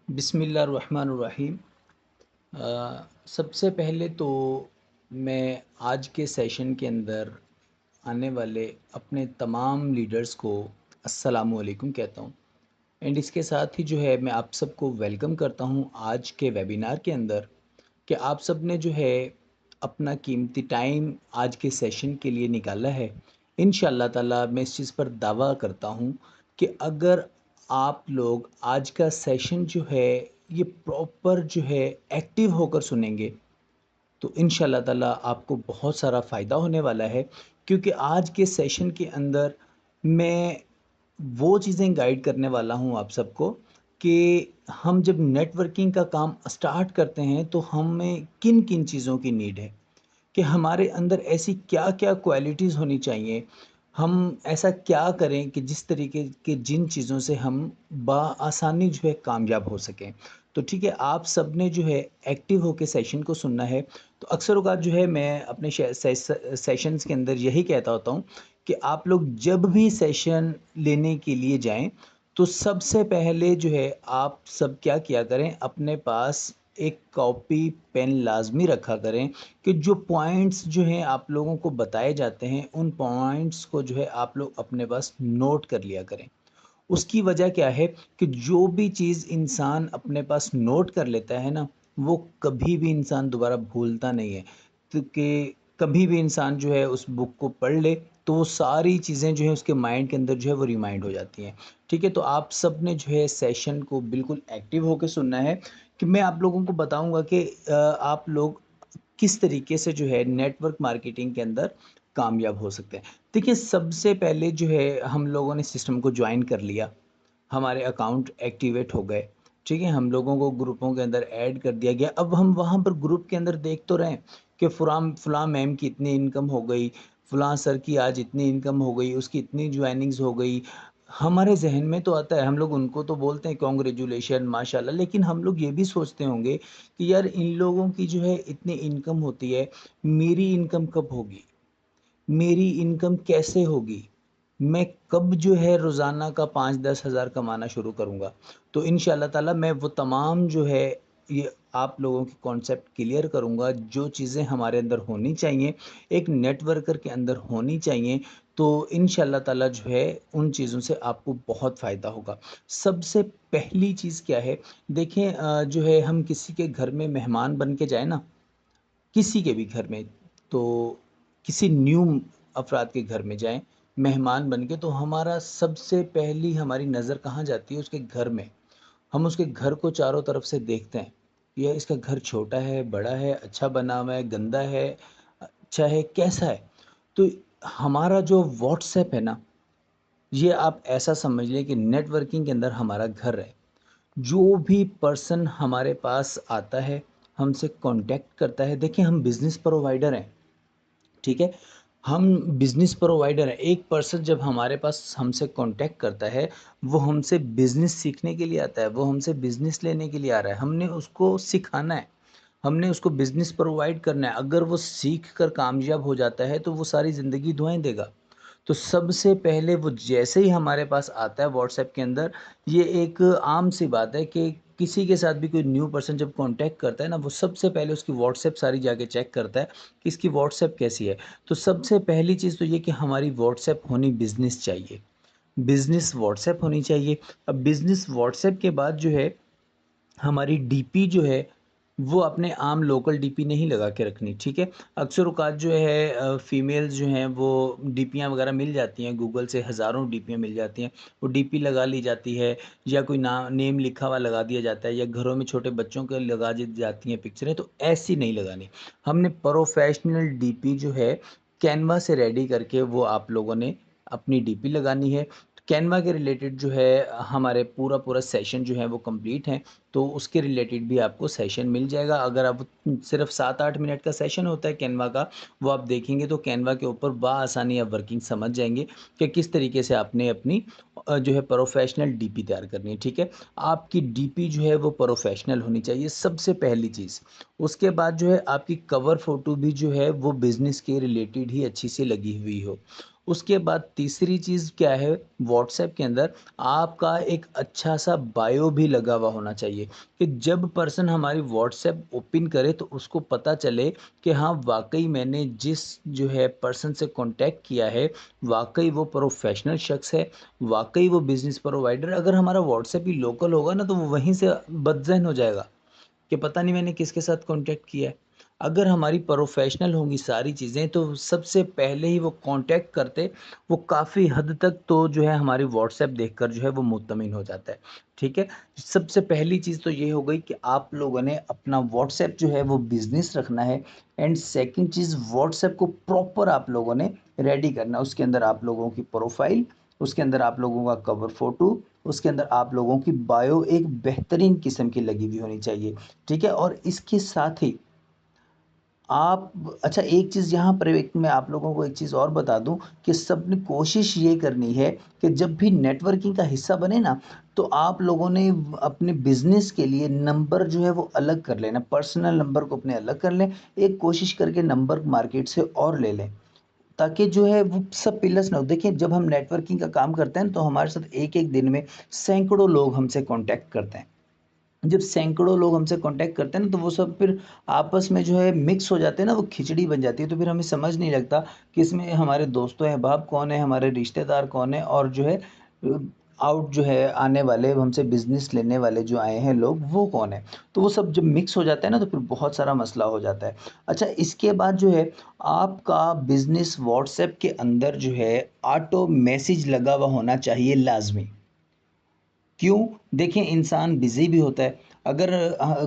बिस्मिल्लाहिर्रहमानिर्रहीम। सबसे पहले तो मैं आज के सेशन के अंदर आने वाले अपने तमाम लीडर्स को अस्सलामु अलैकुम कहता हूँ। एंड इसके साथ ही जो है मैं आप सबको वेलकम करता हूँ आज के वेबिनार के अंदर कि आप सब ने जो है अपना कीमती टाइम आज के सेशन के लिए निकाला है। इंशाअल्लाह ताला मैं इस चीज़ पर दावा करता हूँ कि अगर आप लोग आज का सेशन जो है ये प्रॉपर जो है एक्टिव होकर सुनेंगे तो इंशाअल्लाह ताला आपको बहुत सारा फ़ायदा होने वाला है, क्योंकि आज के सेशन के अंदर मैं वो चीज़ें गाइड करने वाला हूँ आप सबको कि हम जब नेटवर्किंग का काम स्टार्ट करते हैं तो हमें किन किन चीज़ों की नीड है, कि हमारे अंदर ऐसी क्या-क्या क्वालिटीज़ होनी चाहिए, हम ऐसा क्या करें कि जिस तरीके के जिन चीज़ों से हम बआसानी जो है कामयाब हो सकें। तो ठीक है, आप सब ने जो है एक्टिव होके सेशन को सुनना है। तो अक्सर औक़ात जो है मैं अपने सेशंस के अंदर यही कहता होता हूँ कि आप लोग जब भी सेशन लेने के लिए जाएँ, तो सबसे पहले जो है आप सब क्या किया करें, अपने पास एक कॉपी पेन लाज़मी रखा करें कि जो पॉइंट्स जो हैं आप लोगों को बताए जाते हैं, उन पॉइंट्स को जो है आप लोग अपने पास नोट कर लिया करें। उसकी वजह क्या है कि जो भी चीज़ इंसान अपने पास नोट कर लेता है ना, वो कभी भी इंसान दोबारा भूलता नहीं है। तो कि कभी भी इंसान जो है उस बुक को पढ़ ले, तो वो सारी चीज़ें जो हैं उसके माइंड के अंदर जो है वो रिमाइंड हो जाती हैं। ठीक है? तो आप सब ने जो है सेशन को बिल्कुल एक्टिव होके सुनना है कि मैं आप लोगों को बताऊँगा कि आप लोग किस तरीके से जो है नेटवर्क मार्केटिंग के अंदर कामयाब हो सकते हैं। देखिए, सबसे पहले जो है हम लोगों ने सिस्टम को जॉइन कर लिया, हमारे अकाउंट एक्टिवेट हो गए, ठीक है? हम लोगों को ग्रुपों के अंदर ऐड कर दिया गया। अब हम वहाँ पर ग्रुप के अंदर देख तो रहे हैं कि फलाँ मैम की इतनी इनकम हो गई, फलाँ सर की आज इतनी इनकम हो गई, उसकी इतनी जॉइनिंग्स हो गई। हमारे ज़हन में तो आता है, हम लोग उनको तो बोलते हैं कांग्रेचुलेशन, माशाल्लाह, लेकिन हम लोग ये भी सोचते होंगे कि यार इन लोगों की जो है इतनी इनकम होती है, मेरी इनकम कब होगी? मेरी इनकम कैसे होगी? मैं कब जो है रोज़ाना का 5-10 हज़ार कमाना शुरू करूँगा? तो इंशाअल्लाह ताला मैं वो तमाम जो है ये आप लोगों के कॉन्सेप्ट क्लियर करूँगा, जो चीज़ें हमारे अंदर होनी चाहिए, एक नेटवर्कर के अंदर होनी चाहिए, तो इंशाअल्लाह ताला जो है उन चीज़ों से आपको बहुत फ़ायदा होगा। सबसे पहली चीज़ क्या है, देखें जो है हम किसी के घर में मेहमान बन के जाएँ ना, किसी के भी घर में, तो किसी न्यू अफ़राद के घर में जाएँ, मेहमान बन के, तो हमारा सबसे पहली हमारी नज़र कहाँ जाती है? उसके घर में। हम उसके घर को चारों तरफ से देखते हैं, या इसका घर छोटा है, बड़ा है, अच्छा बना हुआ है, गंदा है, अच्छा है, कैसा है? तो हमारा जो व्हाट्सएप है ना, ये आप ऐसा समझ लें कि नेटवर्किंग के अंदर हमारा घर है। जो भी पर्सन हमारे पास आता है, हमसे कॉन्टैक्ट करता है, देखिए हम बिज़नेस प्रोवाइडर हैं, ठीक है? हम बिज़नेस प्रोवाइडर हैं। एक पर्सन जब हमारे पास हमसे कॉन्टैक्ट करता है, वो हमसे बिज़नेस सीखने के लिए आता है, वो हमसे बिज़नेस लेने के लिए आ रहा है। हमने उसको सिखाना है, हमने उसको बिज़नेस प्रोवाइड करना है। अगर वो सीख कर कामयाब हो जाता है, तो वो सारी ज़िंदगी दुआएँ देगा। तो सबसे पहले वो जैसे ही हमारे पास आता है व्हाट्सएप के अंदर, ये एक आम सी बात है कि किसी के साथ भी कोई न्यू पर्सन जब कॉन्टैक्ट करता है ना, वो सबसे पहले उसकी व्हाट्सएप सारी जाके चेक करता है कि इसकी व्हाट्सएप कैसी है। तो सबसे पहली चीज़ तो ये कि हमारी व्हाट्सएप होनी बिज़नेस चाहिए, बिज़नेस व्हाट्सएप होनी चाहिए। अब बिज़नेस व्हाट्सएप के बाद जो है हमारी डीपी जो है, वो अपने आम लोकल डीपी नहीं लगा के रखनी, ठीक है? अक्सर औक़ात जो है फ़ीमेल्स जो हैं वो डीपियाँ वग़ैरह मिल जाती हैं, गूगल से हज़ारों डीपियाँ मिल जाती हैं, वो डीपी लगा ली जाती है, या कोई नेम लिखा हुआ लगा दिया जाता है, या घरों में छोटे बच्चों के लगा दी जाती हैं पिक्चरें, तो ऐसी नहीं लगानी। हमने प्रोफ़ेशनल डीपी जो है कैनवा से रेडी करके वो आप लोगों ने अपनी डीपी लगानी है। कैनवा के रिलेटेड जो है हमारे पूरा सेशन जो है वो कंप्लीट है, तो उसके रिलेटेड भी आपको सेशन मिल जाएगा। अगर आप सिर्फ़ 7-8 मिनट का सेशन होता है कैनवा का, वो आप देखेंगे तो कैनवा के ऊपर बआसानी आप वर्किंग समझ जाएँगे कि किस तरीके से आपने अपनी जो है प्रोफ़ेशनल डीपी तैयार करनी है, ठीक है? आपकी डीपी जो है वो प्रोफ़ेशनल होनी चाहिए, सबसे पहली चीज़। उसके बाद जो है आपकी कवर फ़ोटो भी जो है वो बिज़नेस के रिलेटेड ही अच्छी सी लगी हुई हो। उसके बाद तीसरी चीज़ क्या है, व्हाट्सएप के अंदर आपका एक अच्छा-सा बायो भी लगा हुआ होना चाहिए, कि जब पर्सन हमारी व्हाट्सएप ओपन करे तो उसको पता चले कि हाँ, वाक़ई मैंने जिस जो है पर्सन से कॉन्टैक्ट किया है, वाक़ई वो प्रोफ़ेशनल शख़्स है, वाक़ई वो बिज़नेस प्रोवाइडर। अगर हमारा व्हाट्सएप ही लोकल होगा ना, तो वो वहीं से बदज़हन हो जाएगा कि पता नहीं मैंने किसके साथ कॉन्टैक्ट किया है। अगर हमारी प्रोफ़ेशनल होंगी सारी चीज़ें, तो सबसे पहले ही वो कॉन्टैक्ट करते, वो काफ़ी हद तक तो जो है हमारी व्हाट्सएप देखकर जो है वो मुत्तमिन हो जाता है, ठीक है? सबसे पहली चीज़ तो ये हो गई कि आप लोगों ने अपना व्हाट्सएप जो है वो बिज़नेस रखना है, एंड सेकंड चीज़, व्हाट्सएप को प्रॉपर आप लोगों ने रेडी करना है। उसके अंदर आप लोगों की प्रोफ़ाइल, उसके अंदर आप लोगों का कवर फ़ोटो, उसके अंदर आप लोगों की बायो एक बेहतरीन किस्म की लगी हुई होनी चाहिए, ठीक है? और इसके साथ ही आप, अच्छा, एक चीज़ यहाँ पर एक मैं आप लोगों को एक चीज़ और बता दूँ कि सबने कोशिश ये करनी है कि जब भी नेटवर्किंग का हिस्सा बने ना, तो आप लोगों ने अपने बिज़नेस के लिए नंबर जो है वो अलग कर लेना, पर्सनल नंबर को अपने अलग कर लें। एक कोशिश करके नंबर मार्केट से और ले लें, ताकि जो है वो सब पिलर्स ना हो। देखिए, जब हम नेटवर्किंग का काम करते हैं, तो हमारे साथ एक-एक दिन में सैकड़ों लोग हमसे कॉन्टैक्ट करते हैं। जब सैकड़ों लोग हमसे कॉन्टैक्ट करते हैं ना, तो वो सब फिर आपस में जो है मिक्स हो जाते हैं ना, वो खिचड़ी बन जाती है। तो फिर हमें समझ नहीं लगता कि इसमें हमारे दोस्तों अहबाब कौन है, हमारे रिश्तेदार कौन है, और जो है आउट जो है आने वाले हमसे बिज़नेस लेने वाले जो आए हैं लोग, वो कौन है। तो वो सब जब मिक्स हो जाता है ना, तो फिर बहुत सारा मसला हो जाता है। अच्छा, इसके बाद जो है आपका बिज़नेस व्हाट्सएप के अंदर जो है ऑटो मैसेज लगा हुआ होना चाहिए लाज़मी। क्यों? देखिए, इंसान बिज़ी भी होता है। अगर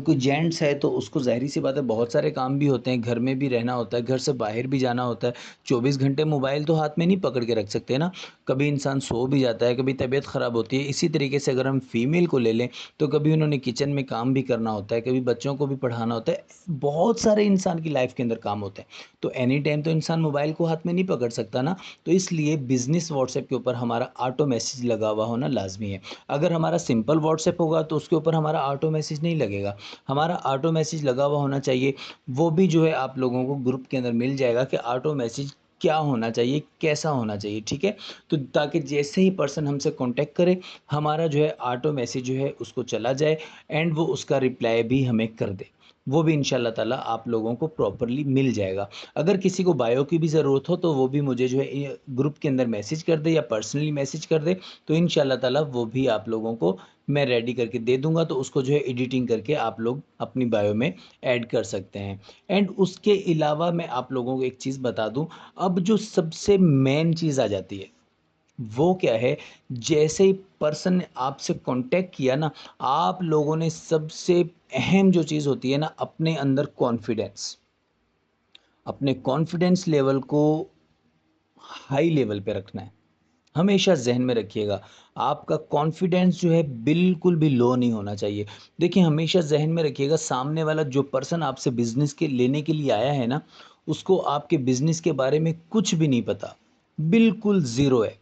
कोई जेंट्स है तो उसको ज़ाहिर-सी बात है, बहुत सारे काम भी होते हैं, घर में भी रहना होता है, घर से बाहर भी जाना होता है। 24 घंटे मोबाइल तो हाथ में नहीं पकड़ के रख सकते ना। कभी इंसान सो भी जाता है, कभी तबीयत ख़राब होती है। इसी तरीके से अगर हम फीमेल को ले लें, तो कभी उन्होंने किचन में काम भी करना होता है, कभी बच्चों को भी पढ़ाना होता है। बहुत सारे इंसान की लाइफ़ के अंदर काम होते हैं। तो एनी टाइम तो इंसान मोबाइल को हाथ में नहीं पकड़ सकता ना। तो इसलिए बिज़नेस व्हाट्सएप के ऊपर हमारा ऑटो मैसेज लगा हुआ होना लाज़मी है। अगर हमारा सिंपल व्हाट्सएप होगा, तो उसके ऊपर हमारा ऑटो मैसेज नहीं लगेगा। हमारा ऑटो मैसेज लगा हुआ होना चाहिए। वो भी जो है आप लोगों को ग्रुप के अंदर मिल जाएगा कि ऑटो मैसेज क्या होना चाहिए, कैसा होना चाहिए, ठीक है? तो ताकि जैसे ही पर्सन हमसे कॉन्टैक्ट करे, हमारा जो है ऑटो मैसेज जो है उसको चला जाए, एंड वो उसका रिप्लाई भी हमें कर दे। वो भी इंशाल्लाह ताला आप लोगों को प्रॉपर्ली मिल जाएगा। अगर किसी को बायो की भी ज़रूरत हो, तो वो भी मुझे जो है ये ग्रुप के अंदर मैसेज कर दे या पर्सनली मैसेज कर दे, तो इंशाल्लाह ताला वो भी आप लोगों को मैं रेडी करके दे दूँगा। तो उसको जो है एडिटिंग करके आप लोग अपनी बायो में ऐड कर सकते हैं। एंड उसके अलावा मैं आप लोगों को एक चीज़ बता दूँ, अब जो सबसे मेन चीज़ आ जाती है, वो क्या है, जैसे ही पर्सन ने आपसे कॉन्टैक्ट किया ना, आप लोगों ने सबसे अहम जो चीज़ होती है ना, अपने अंदर कॉन्फिडेंस, अपने कॉन्फिडेंस लेवल को हाई लेवल पे रखना है। हमेशा ज़हन में रखिएगा, आपका कॉन्फिडेंस जो है बिल्कुल भी लो नहीं होना चाहिए। देखिए, हमेशा ज़हन में रखिएगा, सामने वाला जो पर्सन आपसे बिज़नेस के लेने के लिए आया है ना, उसको आपके बिज़नेस के बारे में कुछ भी नहीं पता, बिल्कुल ज़ीरो है।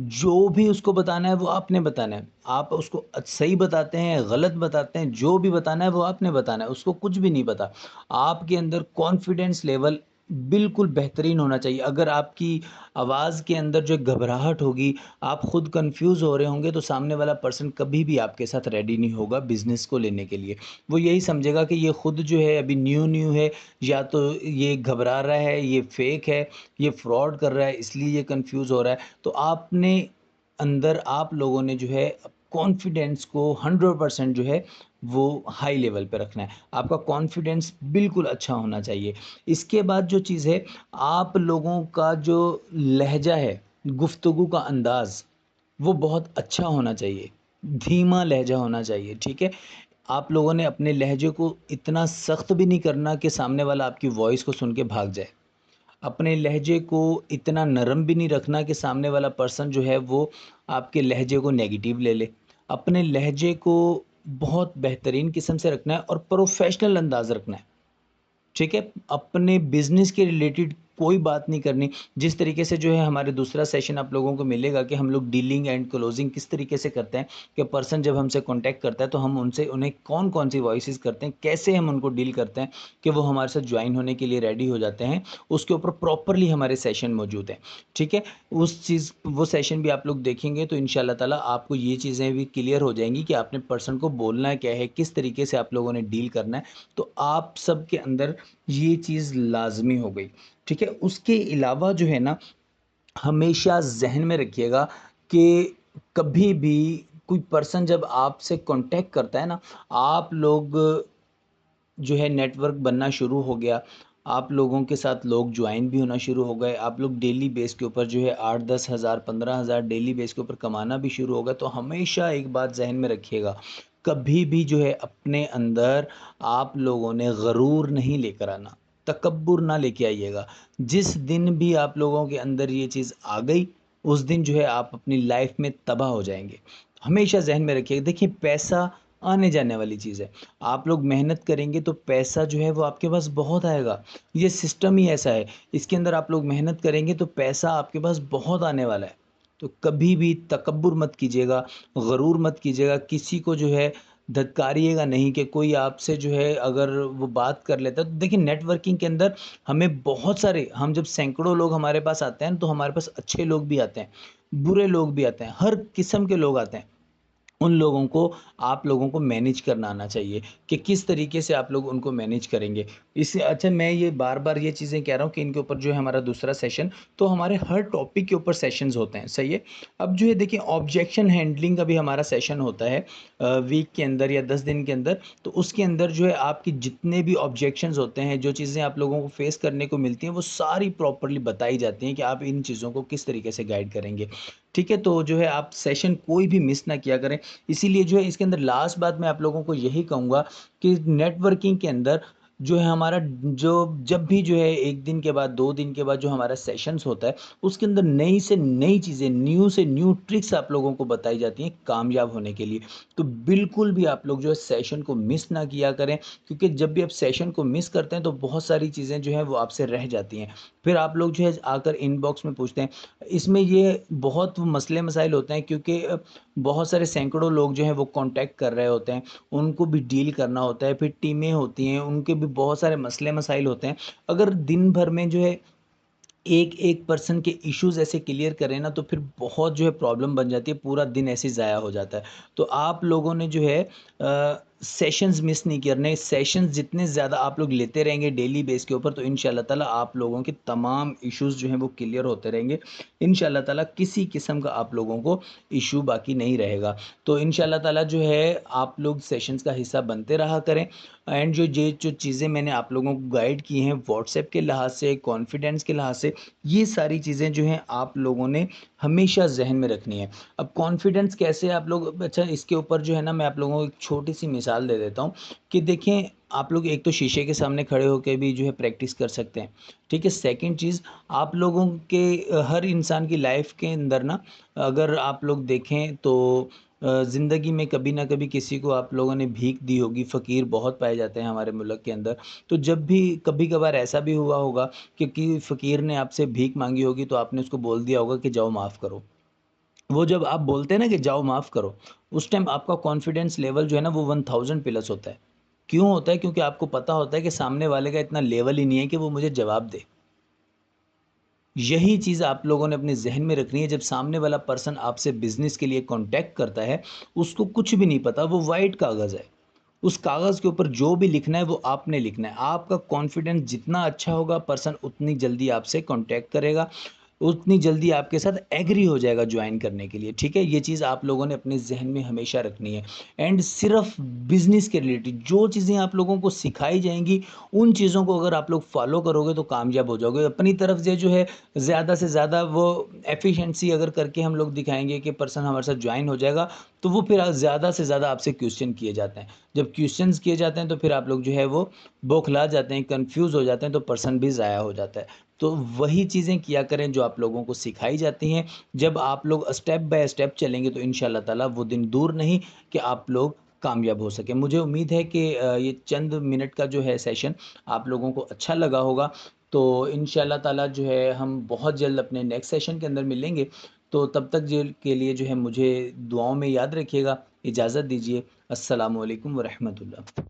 जो भी उसको बताना है वो आपने बताना है। आप उसको सही बताते हैं, गलत बताते हैं, जो भी बताना है वो आपने बताना है, उसको कुछ भी नहीं पता। आपके अंदर कॉन्फिडेंस लेवल बिल्कुल बेहतरीन होना चाहिए। अगर आपकी आवाज़ के अंदर जो घबराहट होगी, आप खुद कन्फ्यूज़ हो रहे होंगे, तो सामने वाला पर्सन कभी भी आपके साथ रेडी नहीं होगा बिज़नेस को लेने के लिए। वो यही समझेगा कि ये खुद जो है अभी न्यू-न्यू है, या तो ये घबरा रहा है, ये फ़ेक है, ये फ्रॉड कर रहा है, इसलिए ये कन्फ्यूज़ हो रहा है। तो आपने अंदर आप लोगों ने जो है कॉन्फिडेंस को 100% जो है वो हाई लेवल पे रखना है। आपका कॉन्फिडेंस बिल्कुल अच्छा होना चाहिए। इसके बाद जो चीज़ है, आप लोगों का जो लहज़ा है, गुफ्तगू का अंदाज़, वो बहुत अच्छा होना चाहिए। धीमा लहज़ा होना चाहिए, ठीक है? आप लोगों ने अपने लहज़े को इतना सख्त भी नहीं करना कि सामने वाला आपकी वॉइस को सुन के भाग जाए। अपने लहजे को इतना नरम भी नहीं रखना कि सामने वाला पर्सन जो है वो आपके लहजे को नेगेटिव ले ले। अपने लहजे को बहुत बेहतरीन किस्म से रखना है और प्रोफेशनल अंदाज़ रखना है। ठीक है? अपने बिज़नेस के रिलेटेड कोई बात नहीं करनी। जिस तरीके से जो है हमारे दूसरा सेशन आप लोगों को मिलेगा कि हम लोग डीलिंग एंड क्लोजिंग किस तरीके से करते हैं, कि पर्सन जब हमसे कॉन्टैक्ट करता है तो हम उनसे उन्हें कौन-कौन सी वॉइसेस करते हैं, कैसे हम उनको डील करते हैं कि वो हमारे साथ ज्वाइन होने के लिए रेडी हो जाते हैं, उसके ऊपर प्रॉपरली हमारे सेशन मौजूद हैं। ठीक है? वो सेशन भी आप लोग देखेंगे तो इंशाल्लाह ताला आपको ये चीज़ें भी क्लियर हो जाएँगी कि आपने पर्सन को बोलना क्या है, किस तरीके से आप लोगों ने डील करना है। तो आप सबके अंदर ये चीज़ लाज़मी हो गई। ठीक है? उसके अलावा जो है ना, हमेशा ज़हन में रखिएगा कि कभी भी कोई पर्सन जब आपसे कॉन्टैक्ट करता है ना, आप लोग जो है नेटवर्क बनना शुरू हो गया, आप लोगों के साथ लोग जॉइन भी होना शुरू हो गए, आप लोग डेली बेस के ऊपर जो है 8-10 हज़ार 15 हज़ार डेली बेस के ऊपर कमाना भी शुरू हो गए, तो हमेशा एक बात ज़हन में रखिएगा, कभी भी जो है अपने अंदर आप लोगों ने गरूर नहीं लेकर आना, तकब्बुर ना लेके आइएगा। जिस दिन भी आप लोगों के अंदर ये चीज़ आ गई, उस दिन जो है आप अपनी लाइफ में तबाह हो जाएँगे। हमेशा ज़हन में रखिएगा, देखिए पैसा आने जाने वाली चीज़ है। आप लोग मेहनत करेंगे तो पैसा जो है वो आपके पास बहुत आएगा। ये सिस्टम ही ऐसा है। इसके अंदर आप लोग मेहनत करेंगे तो पैसा आपके पास बहुत आने वाला है। तो कभी भी तकब्बुर मत कीजिएगा, गरूर मत कीजिएगा, किसी को जो है धत्कारिएगा नहीं कि कोई आपसे जो है अगर वो बात कर लेता है, तो देखिए नेटवर्किंग के अंदर हमें बहुत सारे, हम जब सैकड़ों लोग हमारे पास आते हैं तो हमारे पास अच्छे लोग भी आते हैं, बुरे लोग भी आते हैं, हर किस्म के लोग आते हैं। उन लोगों को आप लोगों को मैनेज करना आना चाहिए कि किस तरीके से आप लोग उनको मैनेज करेंगे। इससे अच्छा, मैं ये बार-बार ये चीज़ें कह रहा हूँ कि इनके ऊपर जो है हमारा दूसरा सेशन, तो हमारे हर टॉपिक के ऊपर सेशंस होते हैं, सही है? अब जो है देखिए ऑब्जेक्शन हैंडलिंग का भी हमारा सेशन होता है वीक के अंदर या 10 दिन के अंदर। तो उसके अंदर जो है आपकी जितने भी ऑब्जेक्शंस होते हैं, जो चीज़ें आप लोगों को फेस करने को मिलती हैं, वो सारी प्रॉपर्ली बताई जाती हैं कि आप इन चीज़ों को किस तरीके से गाइड करेंगे। ठीक है? तो जो है आप सेशन कोई भी मिस ना किया करें। इसीलिए जो है इसके अंदर लास्ट बात मैं आप लोगों को यही कहूँगा कि नेटवर्किंग के अंदर जो है हमारा जो जब भी जो है 1 दिन के बाद 2 दिन के बाद जो हमारा सेशंस होता है, उसके अंदर नई से नई चीज़ें, न्यू से न्यू ट्रिक्स आप लोगों को बताई जाती हैं कामयाब होने के लिए। तो बिल्कुल भी आप लोग जो है सेशन को मिस ना किया करें, क्योंकि जब भी आप सेशन को मिस करते हैं तो बहुत सारी चीज़ें जो हैं वो आपसे रह जाती हैं। फिर आप लोग जो है आकर इनबॉक्स में पूछते हैं। इसमें ये बहुत मसले मसाइल होते हैं, क्योंकि बहुत सारे सैकड़ों लोग जो हैं वो कांटेक्ट कर रहे होते हैं, उनको भी डील करना होता है, फिर टीमें होती हैं, उनके भी बहुत सारे मसले मसाइल होते हैं। अगर दिन भर में जो है एक-एक पर्सन के इश्यूज़ ऐसे क्लियर करें ना, तो फिर बहुत जो है प्रॉब्लम बन जाती है, पूरा दिन ऐसे ही ज़ाया हो जाता है। तो आप लोगों ने जो है सेशंस मिस नहीं करने, सेशंस जितने ज़्यादा आप लोग लेते रहेंगे डेली बेस के ऊपर, तो इंशाल्लाह ताला आप लोगों के तमाम इश्यूज़ जो हैं वो क्लियर होते रहेंगे। इंशाल्लाह ताला किसी किस्म का आप लोगों को इश्यू बाकी नहीं रहेगा। तो इंशाल्लाह ताला जो है आप लोग सेशंस का हिस्सा बनते रहा करें, एंड जो चीज़ें मैंने आप लोगों को गाइड की हैं व्हाट्सएप के लिहाज से, कॉन्फिडेंस के लिहाज से, ये सारी चीज़ें जो हैं आप लोगों ने हमेशा ज़हन में रखनी है। अब कॉन्फिडेंस कैसे आप लोग, अच्छा इसके ऊपर जो है ना मैं आप लोगों को एक छोटी-सी मिसाल दे देता हूँ कि देखें, आप लोग एक तो शीशे के सामने खड़े होके भी जो है प्रैक्टिस कर सकते हैं, ठीक है? सेकंड चीज़, आप लोगों के हर इंसान की लाइफ़ के अंदर ना, अगर आप लोग देखें तो ज़िंदगी में कभी ना कभी किसी को आप लोगों ने भीख दी होगी, फ़कीर बहुत पाए जाते हैं हमारे मुल्क के अंदर। तो जब भी कभी-कभार ऐसा भी हुआ होगा कि फ़कीर ने आपसे भीख माँगी होगी, तो आपने उसको बोल दिया होगा कि जाओ माफ़ करो। वो जब आप बोलते हैं ना कि जाओ माफ़ करो, उस टाइम आपका कॉन्फिडेंस लेवल जो है ना वो 1000 प्लस होता है। क्यों होता है? क्योंकि आपको पता होता है कि सामने वाले का इतना लेवल ही नहीं है कि वो मुझे जवाब दे। यही चीज़ आप लोगों ने अपने ज़हन में रखनी है, जब सामने वाला पर्सन आपसे बिज़नेस के लिए कॉन्टैक्ट करता है, उसको कुछ भी नहीं पता, वो व्हाइट कागज़ है। उस कागज़ के ऊपर जो भी लिखना है वो आपने लिखना है। आपका कॉन्फिडेंस जितना अच्छा होगा, पर्सन उतनी जल्दी आपसे कॉन्टैक्ट करेगा, उतनी जल्दी आपके साथ एग्री हो जाएगा जॉइन करने के लिए, ठीक है? ये चीज़ आप लोगों ने अपने ज़हन में हमेशा रखनी है। एंड सिर्फ़ बिज़नेस के रिलेटेड जो चीज़ें आप लोगों को सिखाई जाएँगी, उन चीज़ों को अगर आप लोग फ़ॉलो करोगे तो कामयाब हो जाओगे। अपनी तरफ से जो है ज़्यादा से ज़्यादा वो एफ़िशिएंसी अगर करके हम लोग दिखाएँगे कि पर्सन हमारे साथ जॉइन हो जाएगा, तो वो फिर ज़्यादा से ज़्यादा आपसे क्वेश्चन किए जाते हैं। जब क्वेश्चंस किए जाते हैं तो फिर आप लोग जो है वो बौखला जाते हैं, कन्फ्यूज़ हो जाते हैं, तो पर्सन भी ज़ाया हो जाता है। तो वही चीज़ें किया करें जो आप लोगों को सिखाई जाती हैं। जब आप लोग स्टेप बाय स्टेप चलेंगे तो इंशाल्लाह ताला वो दिन दूर नहीं कि आप लोग कामयाब हो सकें। मुझे उम्मीद है कि ये चंद मिनट का जो है सेशन आप लोगों को अच्छा लगा होगा। तो इंशाल्लाह ताला जो है हम बहुत जल्द अपने नेक्स्ट सेशन के अंदर मिलेंगे। तो तब तक जो के लिए जो है मुझे दुआओं में याद रखिएगा। इजाज़त दीजिए। अस्सलामु अलैकुम व रहमतुल्लाह।